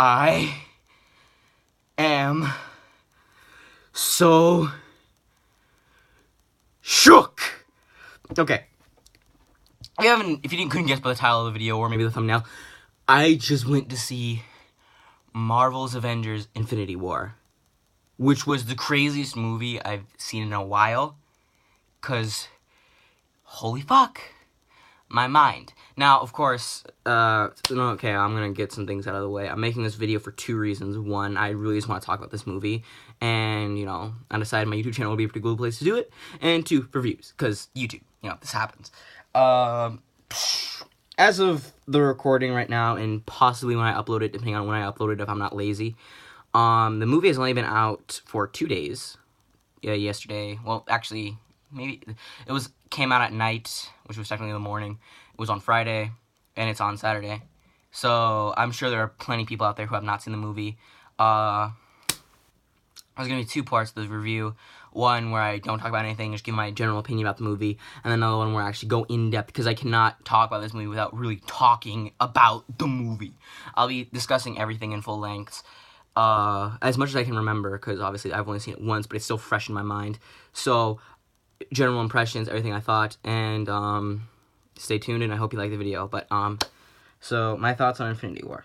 I am so shook. Okay. If you couldn't guess by the title of the video or maybe the thumbnail, I just went to see Marvel's Avengers Infinity War, which was the craziest movie I've seen in a while, because holy fuck, my mind. Now, of course, okay, I'm gonna get some things out of the way. I'm making this video for two reasons. One, I really just want to talk about this movie, and, I decided my YouTube channel would be a pretty good place to do it, and two, for views, because YouTube, this happens. As of the recording right now, and possibly when I upload it, depending on when I upload it, if I'm not lazy, the movie has only been out for 2 days. Yeah, yesterday. Well, actually, maybe it came out at night, which was technically the morning. It was on Friday, and it's on Saturday. So I'm sure there are plenty of people out there who have not seen the movie. There's going to be 2 parts to this review. One where I don't talk about anything, just give my general opinion about the movie. And then another one where I actually go in-depth, because I cannot talk about this movie without really talking about the movie. I'll be discussing everything in full length, as much as I can remember, because obviously I've only seen it once, but it's still fresh in my mind. So, general impressions, everything I thought, and stay tuned, and I hope you like the video. But, so, my thoughts on Infinity War.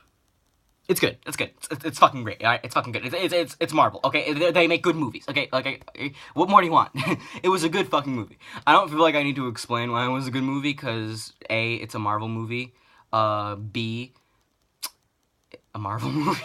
It's good. It's good. It's fucking great. All right? It's fucking good. It's Marvel. Okay, they make good movies. Okay, what more do you want? It was a good fucking movie. I don't feel like I need to explain why it was a good movie, because A, it's a Marvel movie. B, a Marvel movie.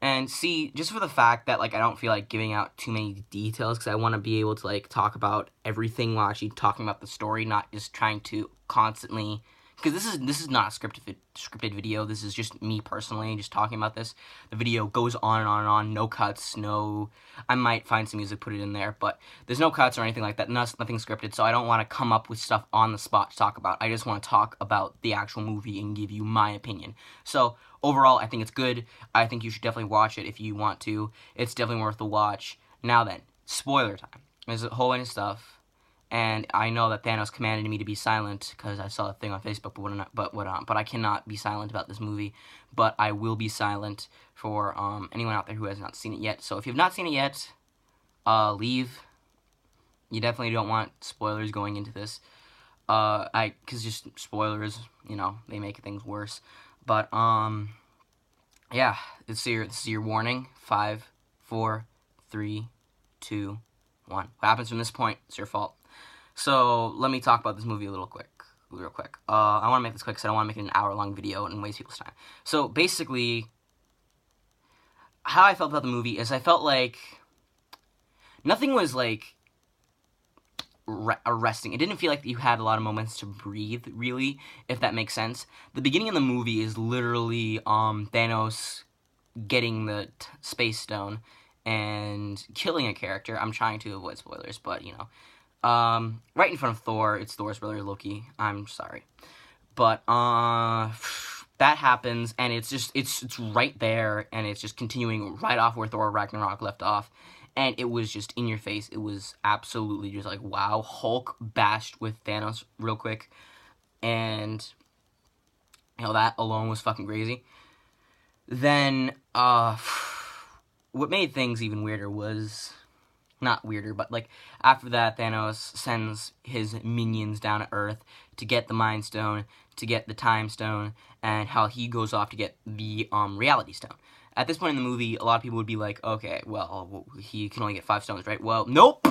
And C, just for the fact that I don't feel like giving out too many details, because I want to be able to talk about everything while actually talking about the story, not just trying to constantly. Because this is not a scripted video. This is just me personally just talking about this. The video goes on and on and on. No cuts. No. I might find some music, put it in there, but there's no cuts or anything like that. Nothing scripted. So I don't want to come up with stuff on the spot to talk about. I just want to talk about the actual movie and give you my opinion. So overall, I think it's good. I think you should definitely watch it if you want to. It's definitely worth the watch. Now then, spoiler time. There's a whole bunch of stuff. And I know that Thanos commanded me to be silent, because I saw a thing on Facebook, but I cannot be silent about this movie. But I will be silent for anyone out there who has not seen it yet. So if you've not seen it yet, leave. You definitely don't want spoilers going into this. Because just spoilers, they make things worse. But yeah, this is your warning. 5, 4, 3, 2, 1. What happens from this point, it's your fault. So, let me talk about this movie real quick. I want to make this quick because I don't want to make it an hour-long video and waste people's time. So, basically, how I felt about the movie is I felt like nothing was, arresting. It didn't feel like you had a lot of moments to breathe, really, if that makes sense. The beginning of the movie is literally Thanos getting the Space Stone and killing a character. I'm trying to avoid spoilers, but, right in front of Thor. It's Thor's brother, Loki. I'm sorry. But, that happens, and it's right there, and it's just continuing right off where Thor Ragnarok left off, and it was just in your face. It was absolutely just wow. Hulk bashed with Thanos real quick, and, that alone was fucking crazy. Then, what made things even weirder was, not weirder, but, after that, Thanos sends his minions down to Earth to get the Mind Stone, to get the Time Stone, and how he goes off to get the, Reality Stone. At this point in the movie, a lot of people would be like, okay, well, he can only get 5 stones, right? Well, nope!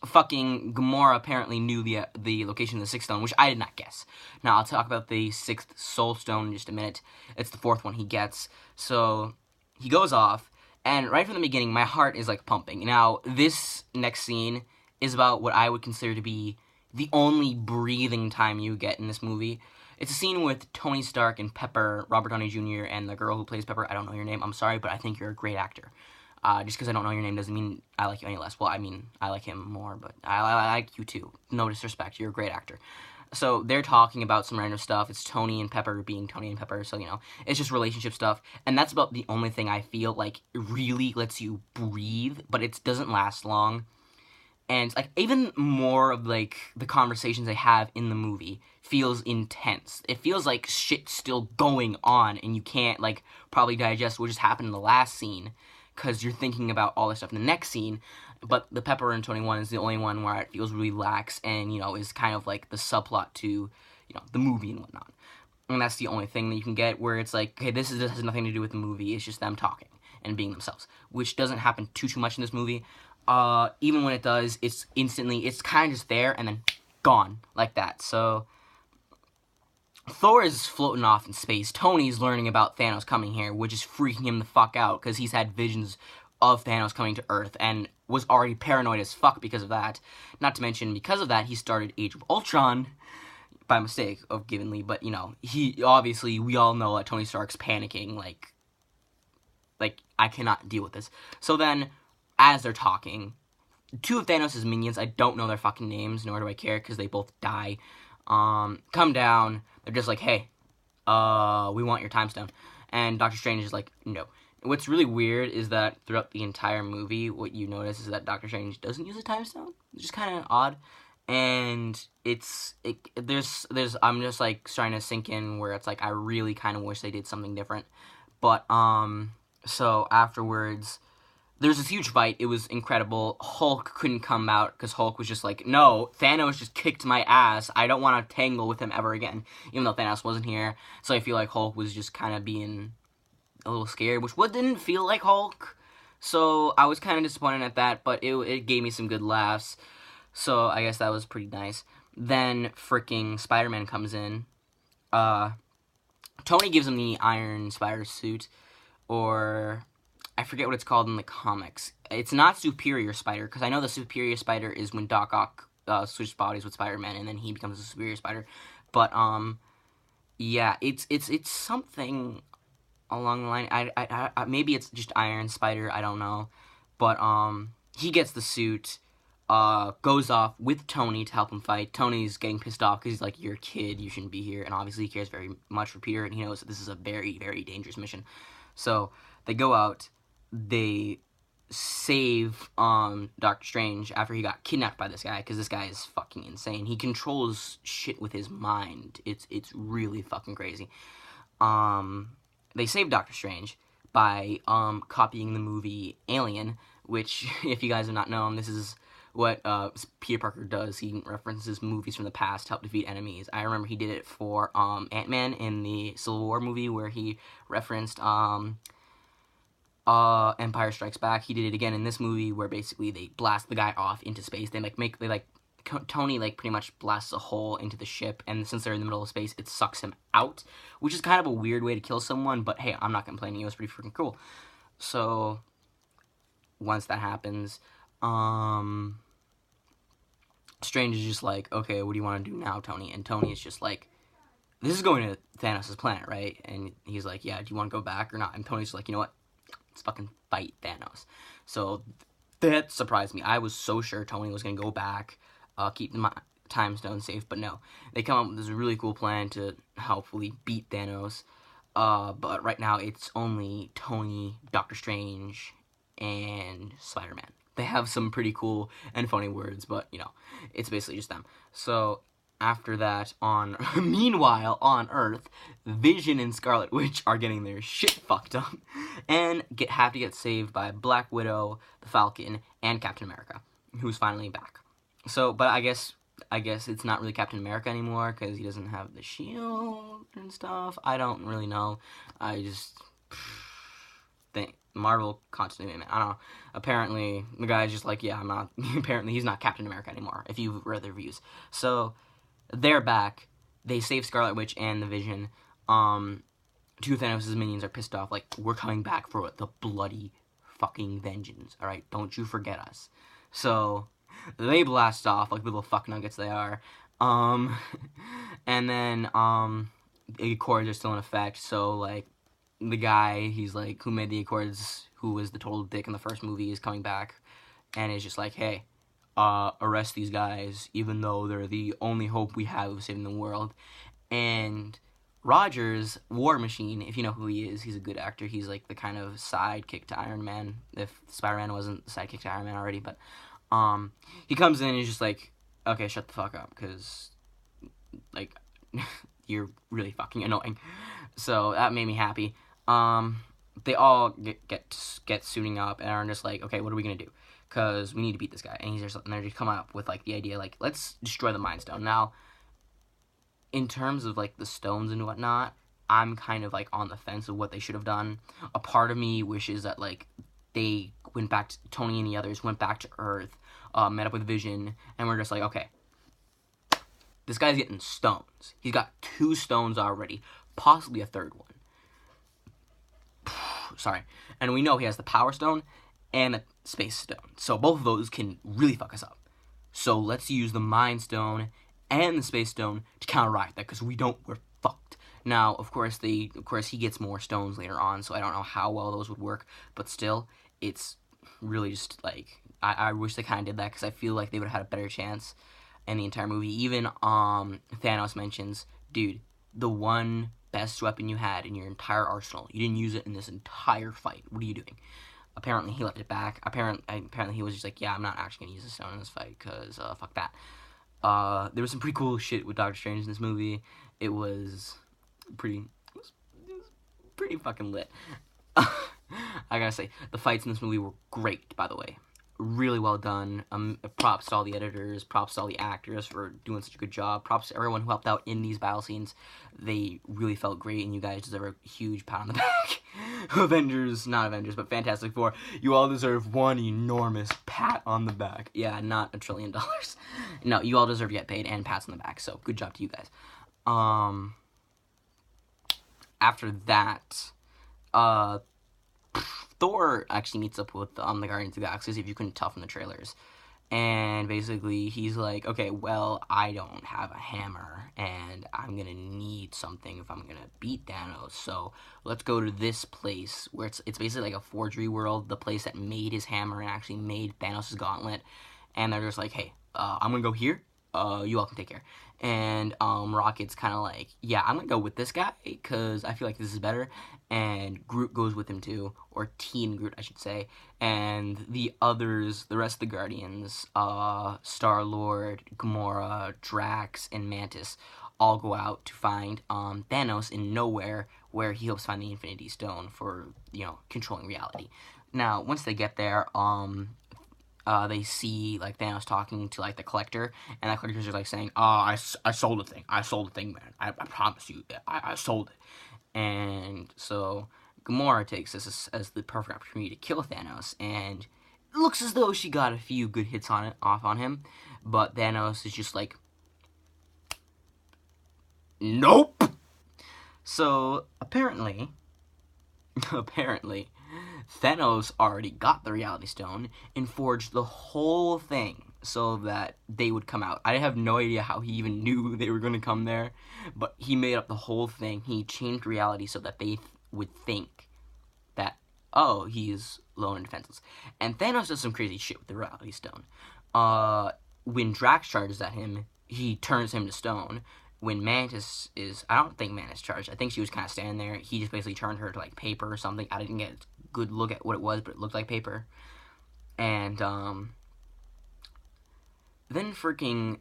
Fucking Gamora apparently knew the location of the 6th stone, which I did not guess. Now, I'll talk about the 6th Soul Stone in just a minute. It's the 4th one he gets. So, he goes off, and right from the beginning, my heart is, pumping. Now, this next scene is about what I would consider to be the only breathing time you get in this movie. It's a scene with Tony Stark and Pepper, Robert Downey Jr., and the girl who plays Pepper. I don't know your name. I'm sorry, but I think you're a great actor. Just because I don't know your name doesn't mean I like you any less. Well, I mean, I like him more, but I like you too. No disrespect. You're a great actor. So they're talking about some random stuff. It's Tony and Pepper being Tony and Pepper. So, it's just relationship stuff. And that's about the only thing I feel like really lets you breathe, but it doesn't last long. And like even more of like the conversations they have in the movie feels intense. It feels like shit's still going on and you can't like probably digest what just happened in the last scene because you're thinking about all this stuff in the next scene. But the Pepperoni one is the only one where it feels really lax and, you know, is kind of like the subplot to, you know, the movie and whatnot. And that's the only thing that you can get where it's like, okay, this has nothing to do with the movie. It's just them talking and being themselves, which doesn't happen too much in this movie. Even when it does, it's kind of just there and then gone like that. So Thor is floating off in space. Tony's learning about Thanos coming here, which is freaking him the fuck out because he's had visions of Thanos coming to Earth and was already paranoid as fuck because of that. Not to mention, because of that, he started Age of Ultron by mistake, of givenly, but, you know, he, obviously, we all know that Tony Stark's panicking, like, I cannot deal with this. So then, as they're talking, two of Thanos' minions, I don't know their fucking names, nor do I care, because they both die, come down, they're just like, hey, we want your time stone, and Doctor Strange is like, no. What's really weird is that throughout the entire movie, what you notice is that Doctor Strange doesn't use a time stone, which is kind of odd, and I'm just like starting to sink in where it's like I really kind of wish they did something different, but so afterwards there's this huge fight. It was incredible. Hulk couldn't come out because Hulk was just like, no, Thanos just kicked my ass. I don't want to tangle with him ever again, even though Thanos wasn't here. So I feel like Hulk was just kind of being a little scared, which didn't feel like Hulk. So I was kind of disappointed at that, but it gave me some good laughs. So I guess that was pretty nice. Then freaking Spider-Man comes in. Tony gives him the Iron Spider suit, or I forget what it's called in the comics. It's not Superior Spider, because I know the Superior Spider is when Doc Ock switches bodies with Spider-Man, and then he becomes a Superior Spider. But yeah, it's something along the line. I maybe it's just Iron Spider. I don't know, but he gets the suit. Goes off with Tony to help him fight. Tony's getting pissed off because he's like, you're a kid, you shouldn't be here, and obviously he cares very much for Peter, and he knows that this is a very, very dangerous mission. So, they go out, they save, Doctor Strange after he got kidnapped by this guy, because this guy is fucking insane. He controls shit with his mind. It's really fucking crazy. They save Doctor Strange by, copying the movie Alien, which, if you guys have not known, this is what Peter Parker does. He references movies from the past to help defeat enemies. I remember he did it for Ant-Man in the Civil War movie where he referenced Empire Strikes Back. He did it again in this movie where basically they blast the guy off into space. Tony pretty much blasts a hole into the ship, and since they're in the middle of space, it sucks him out, which is kind of a weird way to kill someone, but hey, I'm not complaining. It was pretty freaking cool. So once that happens, Strange is just like, okay, what do you want to do now, Tony? And Tony is just like, this is going to Thanos' planet, right? And he's like, yeah, do you want to go back or not? And Tony's like, you know what? Let's fucking fight Thanos. So that surprised me. I was so sure Tony was going to go back, keep the time stone safe, but no. They come up with this really cool plan to hopefully beat Thanos. But right now it's only Tony, Doctor Strange, and Spider-Man. They have some pretty cool and funny words, but, you know, it's basically just them. So, after that, meanwhile, on Earth, Vision and Scarlet Witch are getting their shit fucked up, and have to get saved by Black Widow, the Falcon, and Captain America, who's finally back. So, but I guess it's not really Captain America anymore, because he doesn't have the shield and stuff. I don't really know. I just think Marvel continuity, I don't know. Apparently, the guy's just like, yeah, I'm not, apparently he's not Captain America anymore, if you've read the reviews. So, they're back. They save Scarlet Witch and the Vision. Two of Thanos' minions are pissed off, like, we're coming back for the bloody fucking vengeance, alright? Don't you forget us. So, they blast off, like little fuck nuggets they are. And then, the Accords are still in effect, so, like, the guy, he's like, who made the Accords, who was the total dick in the first movie, is coming back, and is just like, hey, arrest these guys, even though they're the only hope we have of saving the world. And Rogers, War Machine, if you know who he is, he's a good actor. He's like the kind of sidekick to Iron Man, if Spider-Man wasn't the sidekick to Iron Man already, but He comes in and he's just like, okay, shut the fuck up, because, like, you're really fucking annoying. So that made me happy. They all get suiting up and are just like, okay, what are we gonna do? Because we need to beat this guy. And they're just coming up with, like, the idea, like, let's destroy the Mind Stone. Now, in terms of, like, the stones and whatnot, I'm kind of, like, on the fence of what they should have done. A part of me wishes that, like, they went back to, Tony and the others went back to Earth, met up with Vision, and we're just like, okay, this guy's getting stones. He's got 2 stones already, possibly a 3rd one. Sorry. And we know he has the Power Stone and the Space Stone. So both of those can really fuck us up. So let's use the Mind Stone and the Space Stone to counteract that, because we're fucked. Now, of course, he gets more stones later on, so I don't know how well those would work, but still, it's really just, like, I wish they kind of did that, because I feel like they would have had a better chance in the entire movie. Even, Thanos mentions, dude, the one best weapon you had in your entire arsenal, you didn't use it in this entire fight. What are you doing? Apparently, he left it back. Apparently, he was just like, yeah, I'm not actually going to use the stone in this fight, because, fuck that. There was some pretty cool shit with Doctor Strange in this movie. It was pretty fucking lit. I gotta say, the fights in this movie were great, by the way. Really well done. Props to all the editors, props to all the actors for doing such a good job, props to everyone who helped out in these battle scenes. They really felt great, and you guys deserve a huge pat on the back. Not Avengers, but Fantastic Four, you all deserve one enormous pat on the back. Yeah, not $1 trillion. No, you all deserve to get paid and pats on the back, so good job to you guys. After that, Thor actually meets up with the Guardians of the Galaxy, if you couldn't tell from the trailers. And basically, he's like, okay, well, I don't have a hammer, and I'm gonna need something if I'm gonna beat Thanos, so let's go to this place, where it's basically like a forgery world, the place that made his hammer and actually made Thanos' gauntlet. And they're just like, hey, I'm gonna go here, you all can take care. And Rocket's kind of like, yeah, I'm gonna go with this guy because I feel like this is better. And Groot goes with him too, or Teen Groot, I should say. And the rest of the Guardians, Star-Lord, Gamora, Drax, and Mantis, all go out to find Thanos in nowhere, where he hopes to find the Infinity Stone for, controlling reality. Now, once they get there, they see, like, Thanos talking to, like, the Collector, and that Collector's just, like, saying, I sold the thing, man. I promise you, I sold it. And so Gamora takes this as the perfect opportunity to kill Thanos, and it looks as though she got a few good hits off on him, but Thanos is just like, nope! So, apparently, Thanos already got the Reality Stone and forged the whole thing so that they would come out. I have no idea how he even knew they were going to come there, but he made up the whole thing. He changed reality so that they would think that, oh, he's alone and defenseless. And Thanos does some crazy shit with the Reality Stone. When Drax charges at him, he turns him to stone. When Mantis I don't think Mantis charged. I think she was kind of standing there. He just basically turned her to, like, paper or something. I didn't get a good look at what it was, but it looked like paper. And, then freaking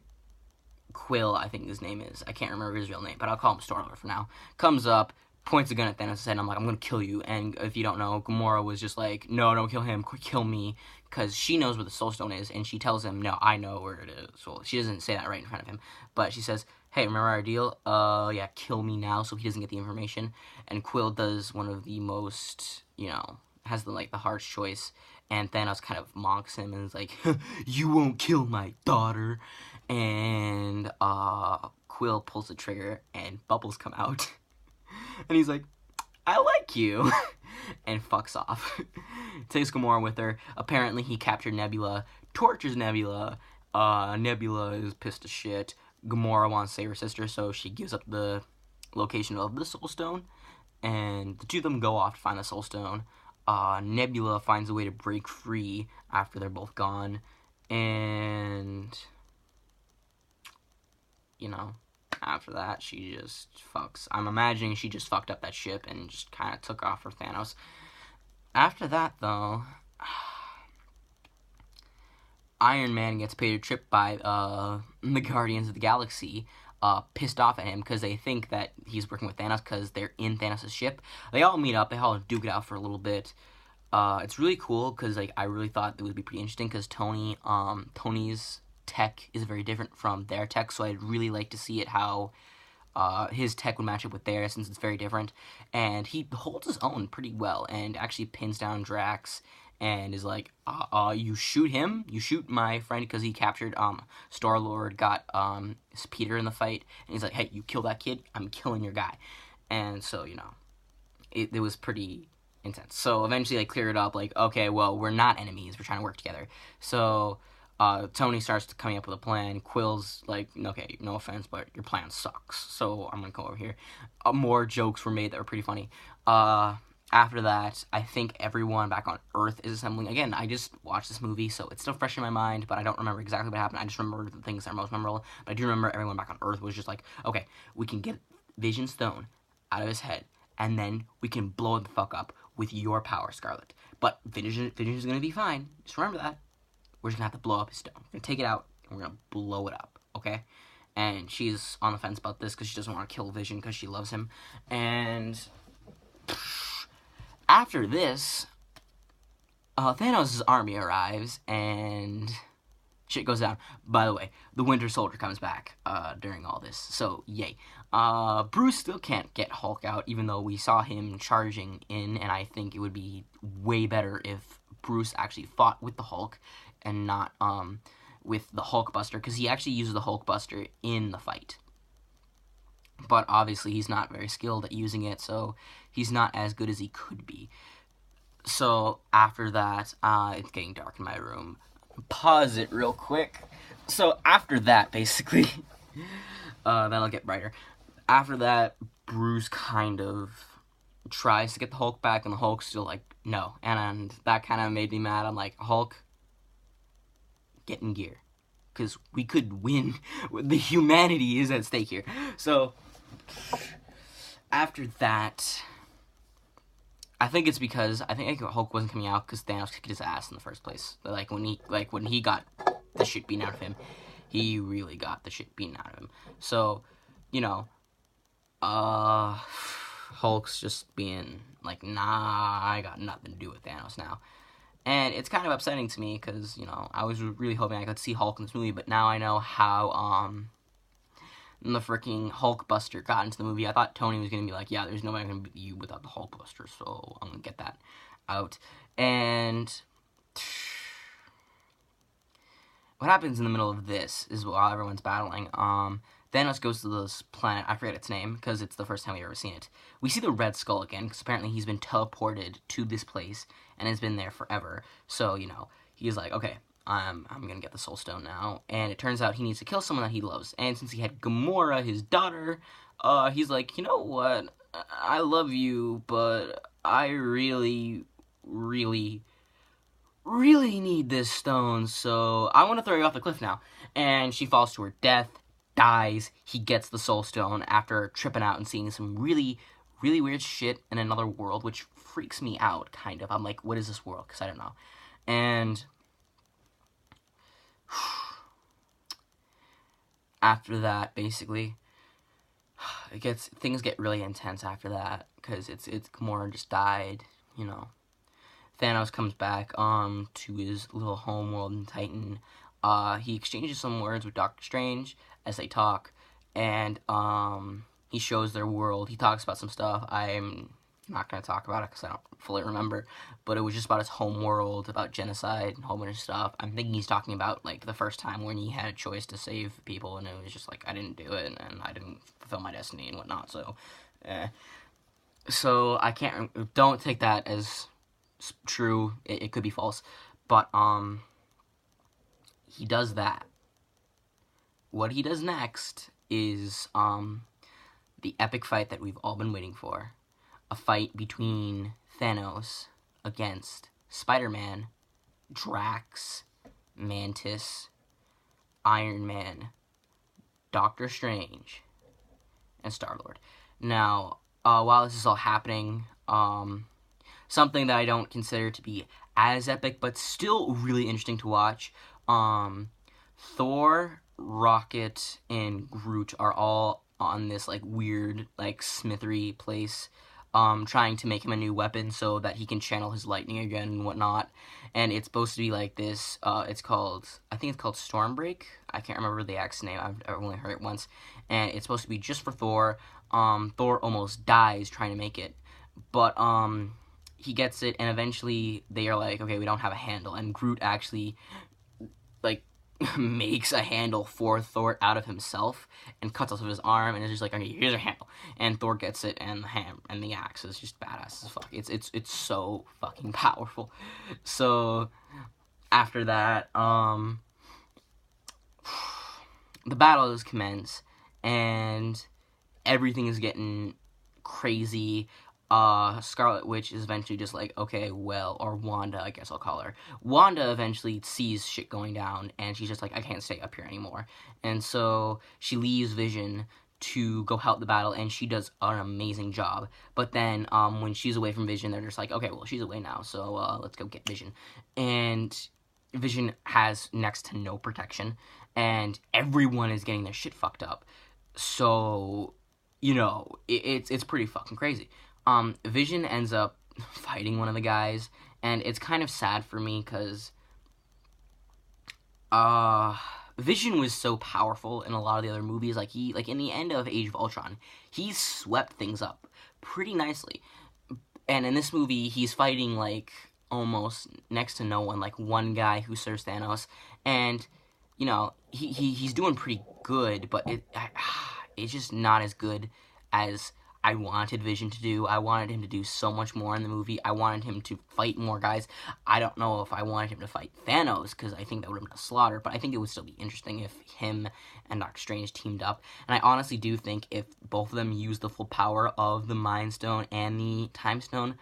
Quill, I think his name is. I can't remember his real name, but I'll call him Star-Lord for now. Comes up, points a gun at Thanos' head, and I'm like, I'm gonna kill you. And if you don't know, Gamora was just like, no, don't kill him, kill me. Because she knows where the Soul Stone is, and she tells him, no, I know where it is. Well, she doesn't say that right in front of him, but she says, hey, remember our deal? Yeah, kill me now, so he doesn't get the information. And Quill does one of the most, has the hardest choice, and Thanos kind of mocks him and is like, you won't kill my daughter. And Quill pulls the trigger, and bubbles come out. And he's like, I like you. And fucks off. Takes Gamora with her. Apparently he captured Nebula, tortures Nebula. Nebula is pissed as shit. Gamora wants to save her sister, so she gives up the location of the Soul Stone. And the two of them go off to find the Soul Stone. Nebula finds a way to break free after they're both gone. And, after that, she just fucks. I'm imagining she just fucked up that ship and just kind of took off for Thanos. After that, though, Iron Man gets paid a trip by the Guardians of the Galaxy, pissed off at him because they think that he's working with Thanos because they're in Thanos' ship. They all meet up. They all duke it out for a little bit. It's really cool because like I really thought it would be pretty interesting because Tony's tech is very different from their tech, so I'd really like to see it how his tech would match up with theirs since it's very different. And he holds his own pretty well and actually pins down Drax and is like, you shoot him, you shoot my friend because he captured Star-Lord, got Peter in the fight, and he's like, hey, you kill that kid, I'm killing your guy. And so, you know, it was pretty intense. So eventually they clear it up, like, okay, well, we're not enemies, we're trying to work together. So Tony starts coming up with a plan. Quill's like, okay, no offense, but your plan sucks, so I'm gonna go over here. More jokes were made that were pretty funny. After that, I think everyone back on Earth is assembling. Again, I just watched this movie, so it's still fresh in my mind, but I don't remember exactly what happened. I just remember the things that are most memorable. But I do remember everyone back on Earth was just like, okay, we can get Vision Stone out of his head, and then we can blow it the fuck up with your power, Scarlet. But Vision is gonna be fine. Just remember that. We're just gonna have to blow up his stone. We're gonna take it out, and we're gonna blow it up, okay? And she's on the fence about this because she doesn't want to kill Vision because she loves him. And after this, Thanos' army arrives, and shit goes down. By the way, the Winter Soldier comes back during all this, so yay. Bruce still can't get Hulk out, even though we saw him charging in, and I think it would be way better if Bruce actually fought with the Hulk and not with the Hulkbuster, because he actually uses the Hulkbuster in the fight. But obviously he's not very skilled at using it, so he's not as good as he could be. So after that, it's getting dark in my room. Pause it real quick. So after that, basically, then it'll get brighter. After that, Bruce kind of tries to get the Hulk back, and the Hulk's still like, no. And that kind of made me mad. I'm like, Hulk, get in gear. Because we could win. The humanity is at stake here. So after that, I think it's because I think Hulk wasn't coming out because Thanos kicked his ass in the first place. Like when he got the shit beaten out of him, he really got the shit beaten out of him. So, you know, Hulk's just being like, nah, I got nothing to do with Thanos now. And it's kind of upsetting to me because, you know, I was really hoping I could see Hulk in this movie, but now I know how the freaking Hulkbuster got into the movie. I thought Tony was going to be like, yeah, there's no way I'm going to beat you without the Hulkbuster, so I'm going to get that out. And what happens in the middle of this is while everyone's battling, Thanos goes to this planet, I forget its name, because it's the first time we've ever seen it. We see the Red Skull again, because apparently he's been teleported to this place, and has been there forever. So, you know, he's like, okay, I'm gonna get the Soul Stone now. And it turns out he needs to kill someone that he loves. And since he had Gamora, his daughter, he's like, you know what, I love you, but I really, really, really need this stone, so I want to throw you off the cliff now. And she falls to her death, dies. He gets the Soul Stone after tripping out and seeing some really, really weird shit in another world, which freaks me out, kind of. I'm like, what is this world? Because I don't know. And after that, basically, things get really intense after that, because it's Gamora just died, you know. Thanos comes back to his little home world in Titan. He exchanges some words with Doctor Strange as they talk, and he shows their world. He talks about some stuff. I'm not going to talk about it because I don't fully remember, but it was just about his home world, about genocide and a whole bunch of stuff. I'm thinking he's talking about, like, the first time when he had a choice to save people, and it was just like, I didn't do it, and I didn't fulfill my destiny and whatnot, so, So, I can't, don't take that as true. It could be false, but, he does that. What he does next is, the epic fight that we've all been waiting for. A fight between Thanos against Spider-Man, Drax, Mantis, Iron Man, Doctor Strange, and Star-Lord. Now, while this is all happening, something that I don't consider to be as epic, but still really interesting to watch, Um, Thor, Rocket, and Groot are all on this like weird like smithery place, trying to make him a new weapon so that he can channel his lightning again and whatnot. And it's supposed to be like this. I think it's called Stormbreak. I can't remember the exact name. I've only heard it once, and it's supposed to be just for Thor. Thor almost dies trying to make it, but he gets it, and eventually they are like, okay, we don't have a handle, and Groot actually like makes a handle for Thor out of himself and cuts off of his arm, and is just like, okay, here's a handle, and Thor gets it, and the axe is just badass as fuck. It's so fucking powerful. So after that, the battle is commenced, and everything is getting crazy. Scarlet Witch is eventually just like, okay, well, or Wanda, I guess I'll call her. Wanda eventually sees shit going down, and she's just like, I can't stay up here anymore. And so she leaves Vision to go help the battle, and she does an amazing job. But then, when she's away from Vision, they're just like, okay, well, she's away now, so, let's go get Vision. And Vision has next to no protection, and everyone is getting their shit fucked up. So, you know, it's pretty fucking crazy. Vision ends up fighting one of the guys, and it's kind of sad for me, because, Vision was so powerful in a lot of the other movies. Like, in the end of Age of Ultron, he swept things up pretty nicely. And in this movie, he's fighting, like, almost next to no one, like, one guy who serves Thanos, and, you know, he's doing pretty good, but it's just not as good as I wanted Vision to do. I wanted him to do so much more in the movie. I wanted him to fight more guys. I don't know if I wanted him to fight Thanos, because I think that would have been a slaughter, but I think it would still be interesting if him and Doctor Strange teamed up. And I honestly do think if both of them used the full power of the Mind Stone and the Time Stone,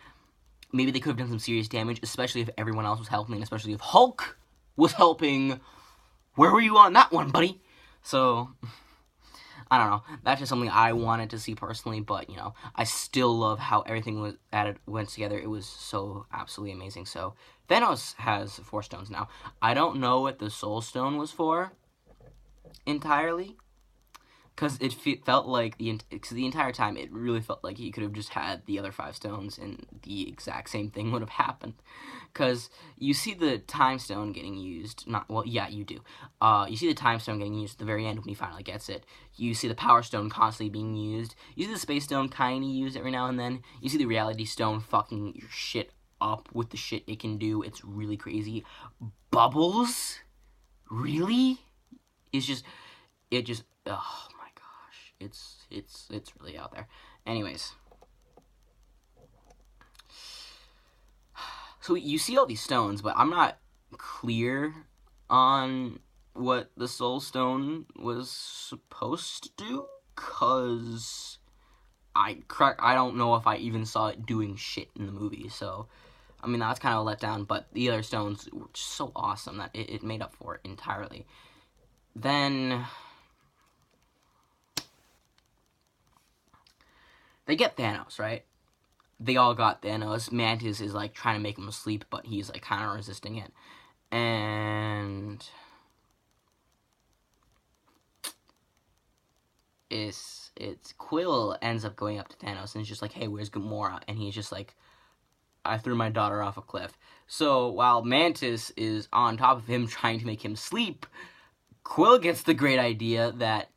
maybe they could have done some serious damage, especially if everyone else was helping, and especially if Hulk was helping. Where were you on that one, buddy? So, I don't know. That's just something I wanted to see personally, but, you know, I still love how everything went together. It was so absolutely amazing. So, Thanos has 4 stones now. I don't know what the Soul Stone was for entirely, because it felt like the entire time it really felt like he could have just had the other 5 stones and the exact same thing would have happened. Because you see the Time Stone getting used. You do. You see the Time Stone getting used at the very end when he finally gets it. You see the Power Stone constantly being used. You see the Space Stone kind of used every now and then. You see the Reality Stone fucking your shit up with the shit it can do. It's really crazy. Bubbles? Really? Oh my gosh. It's really out there. Anyways. So you see all these stones, but I'm not clear on what the Soul Stone was supposed to do, because I don't know if I even saw it doing shit in the movie. So, I mean, that's kind of a letdown, but the other stones were just so awesome that it made up for it entirely. Then they get Thanos, right? They all got Thanos. Mantis is, like, trying to make him asleep, but he's, like, kind of resisting it. And it's Quill ends up going up to Thanos and is just like, hey, where's Gamora? And he's just like, I threw my daughter off a cliff. So while Mantis is on top of him trying to make him sleep, Quill gets the great idea that,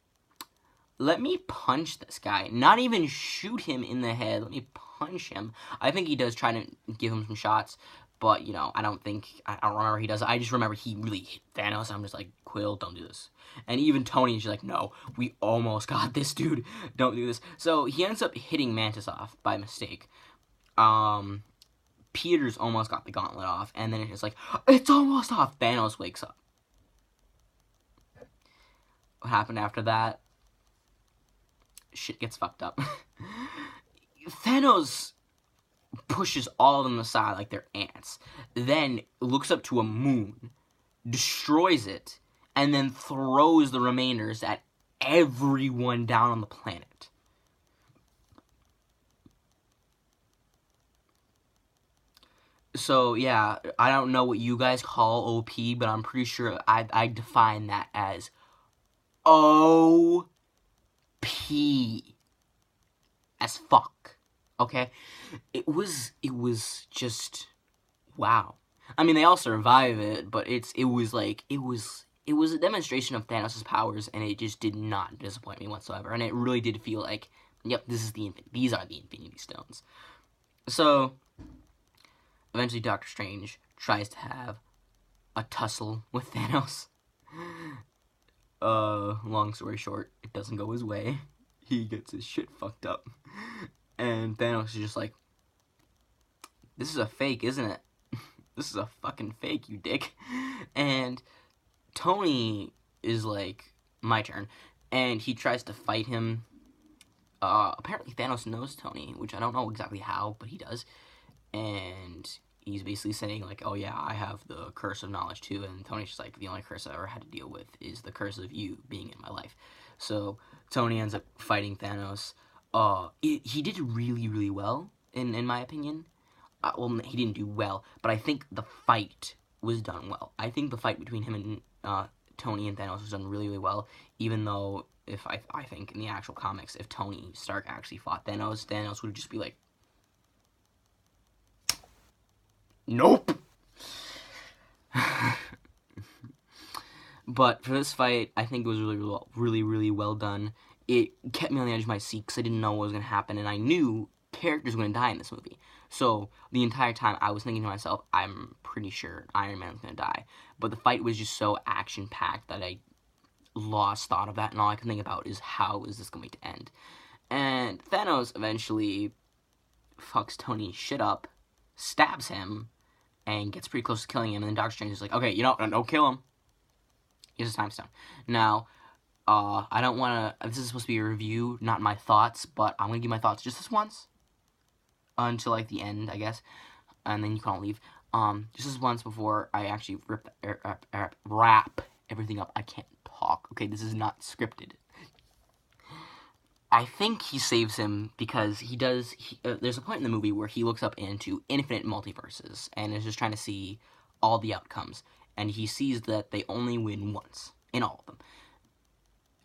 let me punch this guy. Not even shoot him in the head. Let me punch him. I think he does try to give him some shots, but, you know, I don't remember he does. I just remember he really hit Thanos. I'm just like, Quill, don't do this. And even Tony is like, no, we almost got this, dude. Don't do this. So he ends up hitting Mantis off by mistake. Peter's almost got the gauntlet off, and then it's just like, it's almost off. Thanos wakes up. What happened after that? Shit gets fucked up. Thanos pushes all of them aside like they're ants, then looks up to a moon, destroys it, and then throws the remainders at everyone down on the planet. So yeah, I don't know what you guys call OP, but I'm pretty sure I define that as OP as fuck. Okay? It was just wow. I mean, they all survive it, but it was a demonstration of Thanos' powers, and it just did not disappoint me whatsoever. And it really did feel like, yep, these are the Infinity Stones. So eventually, Doctor Strange tries to have a tussle with Thanos. Long story short, it doesn't go his way. He gets his shit fucked up, and Thanos is just like, "This is a fake, isn't it? This is a fucking fake, you dick." And Tony is like, "My turn," and he tries to fight him. Apparently Thanos knows Tony, which I don't know exactly how, but he does. And he's basically saying like, "Oh yeah, I have the curse of knowledge too." And Tony's just like, "The only curse I ever had to deal with is the curse of you being in my life." So Tony ends up fighting Thanos. He did really, really well in my opinion. Well, he didn't do well, but I think the fight was done well. I think the fight between him and Tony and Thanos was done really, really well. Even though, if I think in the actual comics, if Tony Stark actually fought Thanos, Thanos would just be like, "Nope." But for this fight, I think it was really, really well done. It kept me on the edge of my seat because I didn't know what was going to happen, and I knew characters were going to die in this movie. So the entire time, I was thinking to myself, I'm pretty sure Iron Man's going to die. But the fight was just so action-packed that I lost thought of that, and all I could think about is how is this going to end. And Thanos eventually fucks Tony's shit up, stabs him, and gets pretty close to killing him. And then Doctor Strange is like, "Okay, don't kill him. Here's a time stone." Now, I don't want to. This is supposed to be a review, not my thoughts, but I'm gonna give my thoughts just this once until like the end, I guess, and then you can't leave. Just this once before I actually wrap everything up. I can't talk. Okay, this is not scripted. I think he saves him because he does. There's a point in the movie where he looks up into infinite multiverses and is just trying to see all the outcomes, and he sees that they only win once in all of them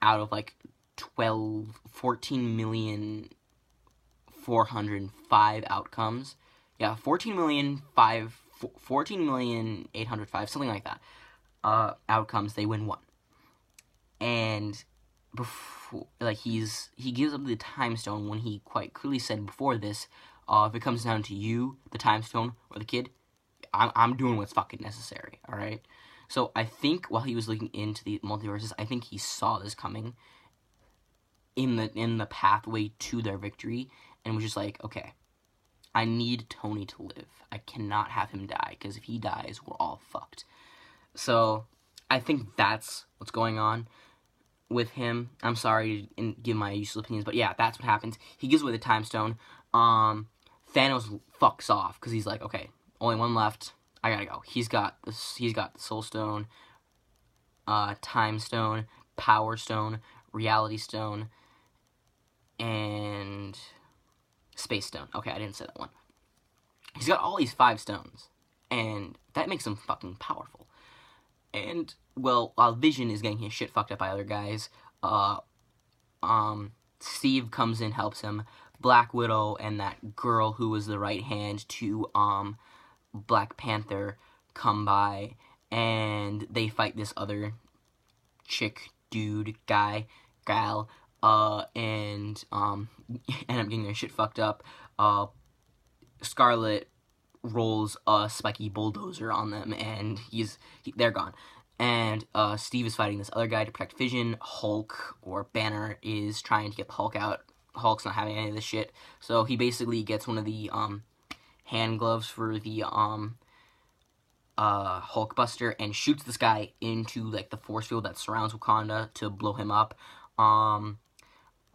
out of like 14,405 outcomes. Yeah, 14,805, something like that. Outcomes, they win one. And before, like, he gives up the time stone when he quite clearly said before this, if it comes down to you, the time stone, or the kid, I'm doing what's fucking necessary, alright? So I think while he was looking into the multiverses, I think he saw this coming in the pathway to their victory, and was just like, okay, I need Tony to live. I cannot have him die, because if he dies, we're all fucked. So I think that's what's going on with him. I'm sorry to give my useless opinions, but yeah, that's what happens. He gives away the time stone. Thanos fucks off because he's like, okay, only one left. I gotta go. He's got the Soul Stone, Time Stone, Power Stone, Reality Stone, and Space Stone. Okay, I didn't say that one. He's got all these 5 stones, and that makes him fucking powerful. And, well, while Vision is getting his shit fucked up by other guys, Steve comes in, helps him. Black Widow and that girl who was the right hand to, Black Panther come by, and they fight this other chick, dude, guy, gal, and, end up getting their shit fucked up. Scarlet rolls a spiky bulldozer on them, and they're gone. And Steve is fighting this other guy to protect Vision. Hulk, or Banner, is trying to get the Hulk out. Hulk's not having any of this shit, so he basically gets one of the hand gloves for the Hulkbuster and shoots this guy into like the force field that surrounds Wakanda to blow him up.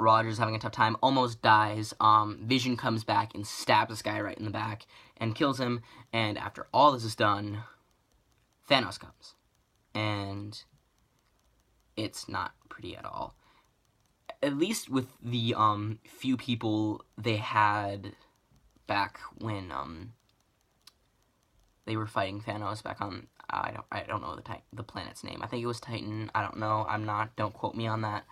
Roger's having a tough time, almost dies. Vision comes back and stabs this guy right in the back and kills him. And after all this is done, Thanos comes. And it's not pretty at all. At least with the few people they had back when they were fighting Thanos back on, I don't know the planet's name. I think it was Titan. I don't know. Don't quote me on that.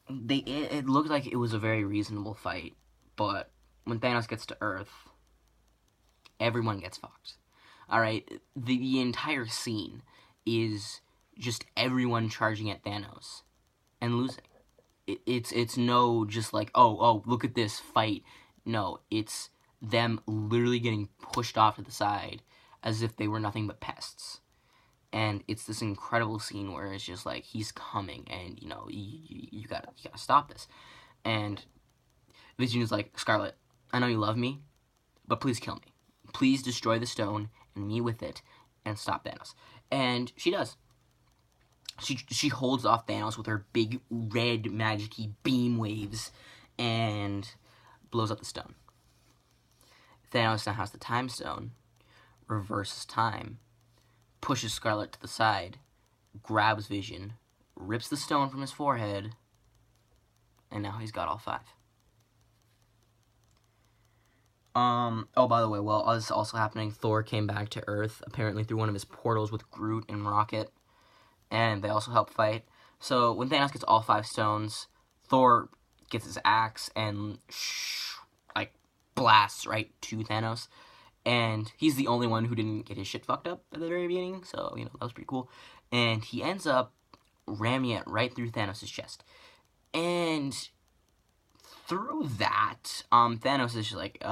It looked like it was a very reasonable fight, but when Thanos gets to Earth, everyone gets fucked. Alright, the entire scene is just everyone charging at Thanos and losing. It's no just like, oh, look at this fight. No, it's them literally getting pushed off to the side as if they were nothing but pests. And it's this incredible scene where it's just like, he's coming, and, you know, you gotta stop this. And Vision is like, Scarlet, I know you love me, but please kill me. Please destroy the stone, and me with it, and stop Thanos. And she does. She holds off Thanos with her big red magic-y beam waves, and blows up the stone. Thanos now has the time stone, reverses time, pushes Scarlet to the side, grabs Vision, rips the stone from his forehead, and now he's got all 5. Oh, by the way, while this is also happening, Thor came back to Earth, apparently through one of his portals with Groot and Rocket, and they also help fight. So, when Thanos gets all 5 stones, Thor gets his axe and, blasts right to Thanos. And he's the only one who didn't get his shit fucked up at the very beginning, so, you know, that was pretty cool. And he ends up ramming it right through Thanos' chest. And through that, Thanos is just like,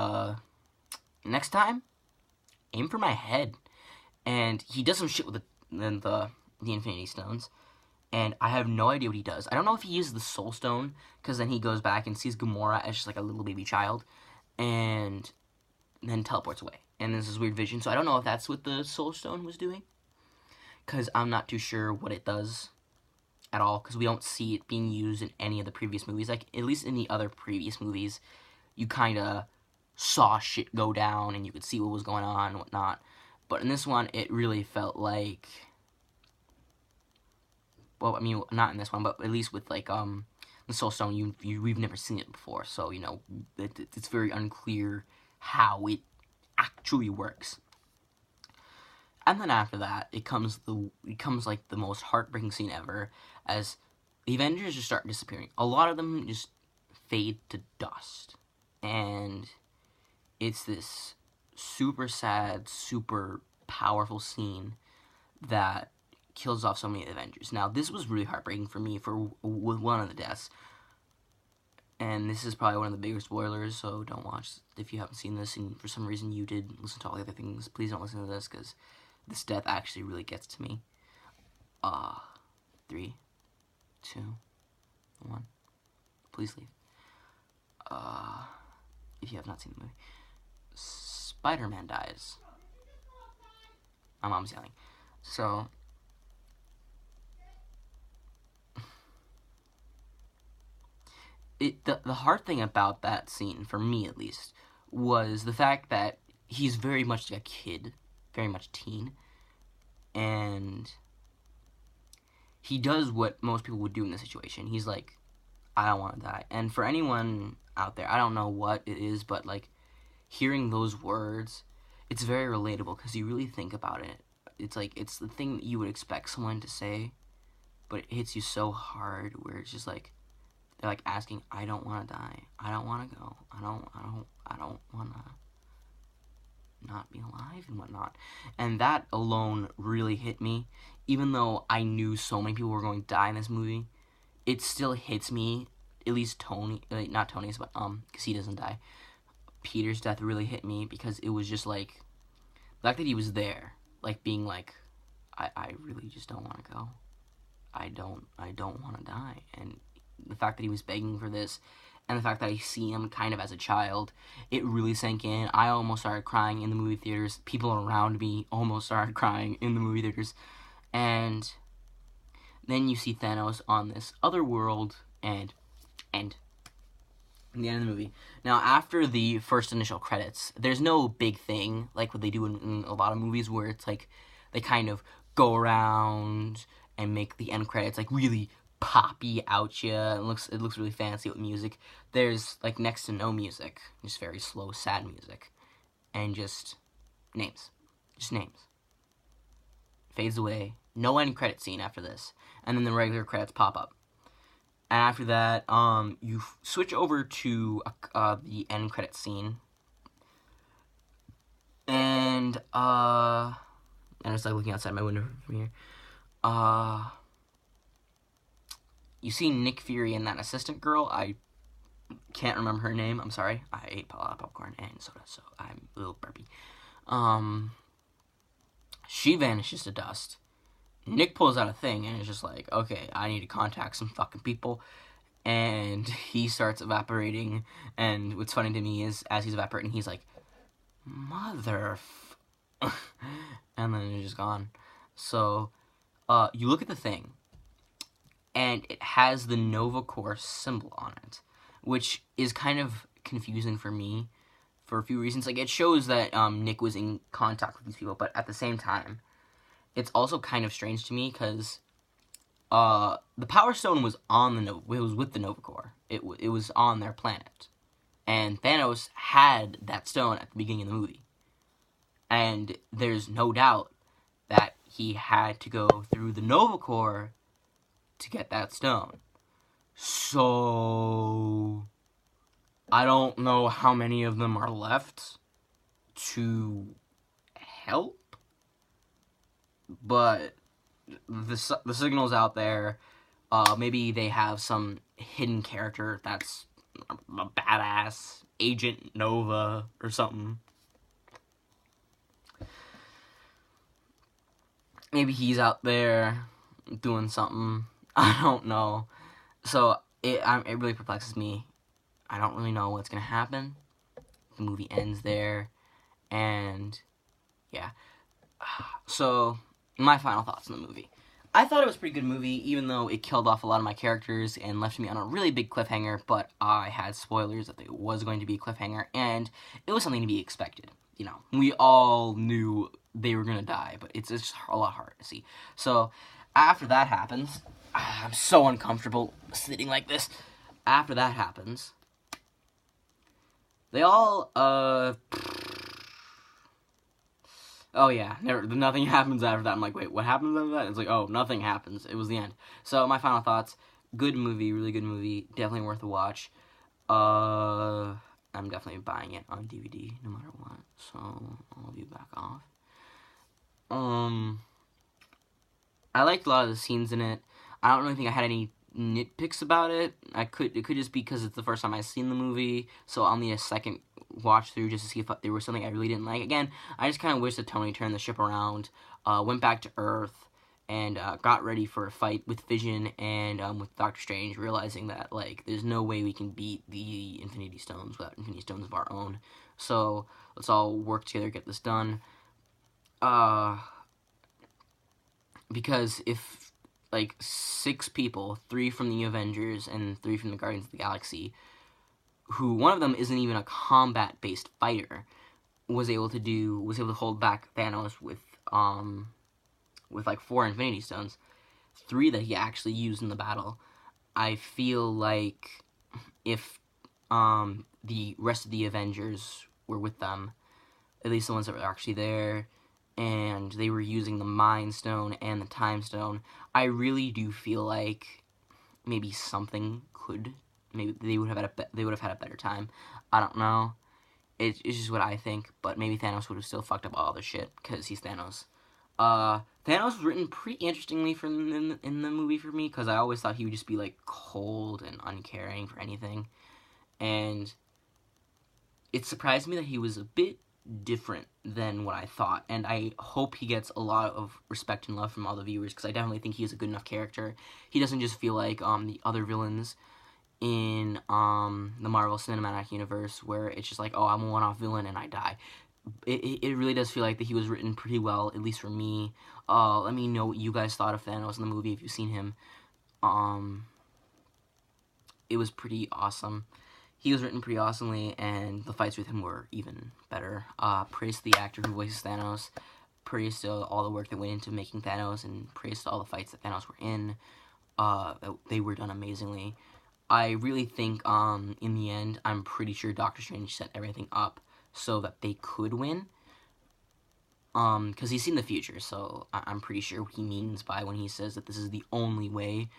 next time, aim for my head. And he does some shit with the Infinity Stones. And I have no idea what he does. I don't know if he uses the Soul Stone, because then he goes back and sees Gamora as just like a little baby child. And then teleports away. And there's this weird vision. So I don't know if that's what the Soul Stone was doing, because I'm not too sure what it does at all, because we don't see it being used in any of the previous movies. Like, at least in the other previous movies, you kind of saw shit go down, and you could see what was going on and whatnot. But in this one, it really felt like... Well, I mean, not in this one, but at least with, like, the Soul Stone, we've never seen it before. So, you know, it's very unclear how it actually works. And then after that, it comes like the most heartbreaking scene ever, as the Avengers just start disappearing. A lot of them just fade to dust. And it's this super sad, super powerful scene that kills off so many Avengers. Now, this was really heartbreaking for me with one of the deaths. And this is probably one of the bigger spoilers, so don't watch if you haven't seen this, and for some reason you did listen to all the other things. Please don't listen to this, because this death actually really gets to me. 3, 2, 1. Please leave. If you have not seen the movie. Spider-Man dies. My mom's yelling. So... The hard thing about that scene, for me at least, was the fact that he's very much like a kid, very much teen, and he does what most people would do in this situation. He's like, I don't want to die. And for anyone out there, I don't know what it is, but like, hearing those words, it's very relatable, because you really think about it. It's like, it's the thing that you would expect someone to say, but it hits you so hard, where it's just like, they're like asking, I don't want to die. I don't want to go. I don't want to not be alive and whatnot. And that alone really hit me. Even though I knew so many people were going to die in this movie, it still hits me. At least Tony, not Tony's, but because he doesn't die. Peter's death really hit me, because it was just like, the fact that he was there, like being like, I really just don't want to go. I don't want to die. And the fact that he was begging for this, and the fact that I see him kind of as a child, it really sank in. I almost started crying in the movie theaters. People around me almost started crying in the movie theaters. And then you see Thanos on this other world, and end. In the end of the movie. Now, after the first initial credits, there's no big thing, like what they do in a lot of movies, where it's like, they kind of go around and make the end credits, like, really poppy out ya. It looks really fancy with music. There's like next to no music, just very slow, sad music, and just Names. Just names. Fades away. No end credit scene after this. And then the regular credits pop up. And after that, you switch over to the end credit scene. And I'm just like looking outside my window from here. You see Nick Fury and that assistant girl. I can't remember her name. I'm sorry. I ate a lot of popcorn and soda, so I'm a little burpy. She vanishes to dust. Nick pulls out a thing and is just like, okay, I need to contact some fucking people. And he starts evaporating. And what's funny to me is, as he's evaporating, he's like, and then it's just gone. So, you look at the thing, and it has the Nova Corps symbol on it, which is kind of confusing for me for a few reasons. Like, it shows that Nick was in contact with these people, but at the same time, it's also kind of strange to me because the Power Stone was on it was with the Nova Corps. It was on their planet, and Thanos had that stone at the beginning of the movie, and there's no doubt that he had to go through the Nova Corps to get that stone. So I don't know how many of them are left to help, but the signal's out there. Maybe they have some hidden character that's a badass Agent Nova or something. Maybe he's out there doing something. I don't know. So it really perplexes me. I don't really know what's gonna happen. The movie ends there, and yeah. So my final thoughts on the movie. I thought it was a pretty good movie, even though it killed off a lot of my characters and left me on a really big cliffhanger, but I had spoilers that there was going to be a cliffhanger, and it was something to be expected. You know, we all knew they were going to die, but it's just a lot harder to see. So, after that happens, I'm so uncomfortable sitting like this. After that happens, they all, oh yeah, nothing happens after that. I'm like, wait, what happens after that? It's like, oh, nothing happens. It was the end. So my final thoughts: good movie, really good movie, definitely worth a watch. I'm definitely buying it on DVD no matter what. So I'll be back off. I liked a lot of the scenes in it. I don't really think I had any nitpicks about it. It could just be because it's the first time I've seen the movie, so I'll need a second watch through just to see if there was something I really didn't like. Again, I just kind of wish that Tony turned the ship around, went back to Earth, and got ready for a fight with Vision and with Doctor Strange, realizing that, like, there's no way we can beat the Infinity Stones without Infinity Stones of our own. So let's all work together, get this done. Because if, like, 6 people, 3 from the Avengers and 3 from the Guardians of the Galaxy, who one of them isn't even a combat-based fighter, was able to hold back Thanos with like 4 Infinity Stones, 3 that he actually used in the battle. I feel like if the rest of the Avengers were with them, at least the ones that were actually there, and they were using the Mind Stone and the Time Stone, I really do feel like maybe something could, maybe they would have had a better time. I don't know. It's just what I think, but maybe Thanos would have still fucked up all the shit because he's Thanos. Thanos was written pretty interestingly in the movie for me, because I always thought he would just be, like, cold and uncaring for anything, and it surprised me that he was a bit different than what I thought, and I hope he gets a lot of respect and love from all the viewers, because I definitely think he is a good enough character. He doesn't just feel like the other villains in the Marvel Cinematic Universe, where it's just like, oh, I'm a one-off villain and I die. It really does feel like that he was written pretty well, at least for me. Let me know what you guys thought of Thanos in the movie, if you've seen him. It was pretty awesome. He was written pretty awesomely, and the fights with him were even better. Praise to the actor who voices Thanos. Praise to all the work that went into making Thanos, and praise to all the fights that Thanos were in. They were done amazingly. I really think, in the end, I'm pretty sure Doctor Strange set everything up so that they could win. Because he's seen the future, so I'm pretty sure what he means by when he says that this is the only way.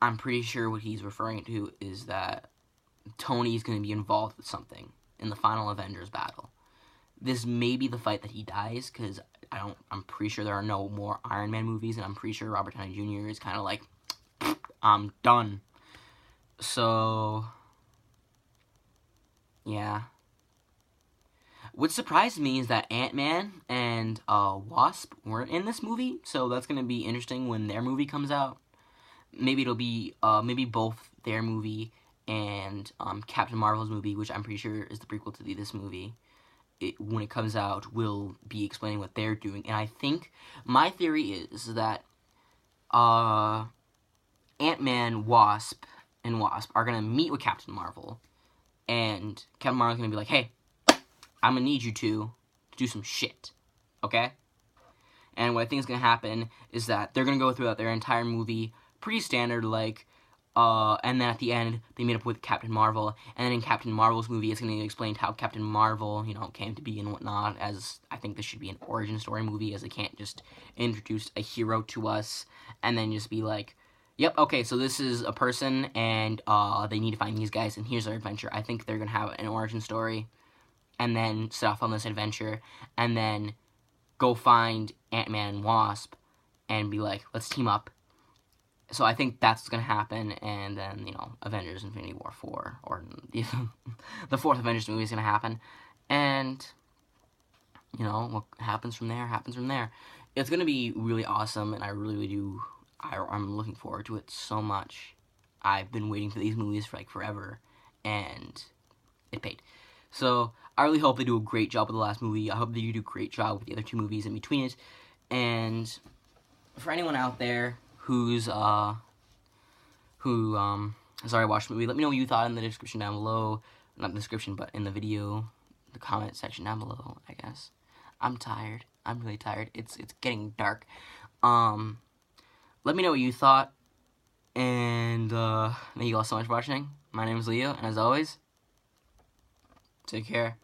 I'm pretty sure what he's referring to is that Tony's going to be involved with something in the final Avengers battle. This may be the fight that he dies, because I'm pretty sure there are no more Iron Man movies, and I'm pretty sure Robert Downey Jr. is kind of like, I'm done. So, yeah. What surprised me is that Ant-Man and Wasp weren't in this movie, so that's going to be interesting when their movie comes out. Maybe it'll be, maybe both their movie and Captain Marvel's movie, which I'm pretty sure is the prequel to this movie, when it comes out, will be explaining what they're doing. And I think, my theory is that Ant-Man, Wasp are going to meet with Captain Marvel, and Captain Marvel's going to be like, hey, I'm going to need you to do some shit, okay? And what I think is going to happen is that they're going to go throughout their entire movie, pretty standard, like, and then at the end, they meet up with Captain Marvel, and then in Captain Marvel's movie, it's going to be explained how Captain Marvel, came to be and whatnot, as I think this should be an origin story movie, as they can't just introduce a hero to us, and then just be like, yep, okay, so this is a person, and, they need to find these guys, and here's their adventure. I think they're going to have an origin story, and then set off on this adventure, and then go find Ant-Man and Wasp, and be like, let's team up. So I think that's what's going to happen, and then, Avengers Infinity War 4, or the fourth Avengers movie is going to happen, and, what happens from there, happens from there. It's going to be really awesome, and I really do, I'm looking forward to it so much. I've been waiting for these movies for, forever, and it paid. So, I really hope they do a great job with the last movie. I hope they do a great job with the other two movies in between it. And for anyone out there who's already watched the movie, let me know what you thought in the description down below. Not the description, but in the video, the comment section down below, I guess. I'm tired. I'm really tired. It's getting dark. Let me know what you thought. And thank you all so much for watching. My name is Leo, and as always, take care.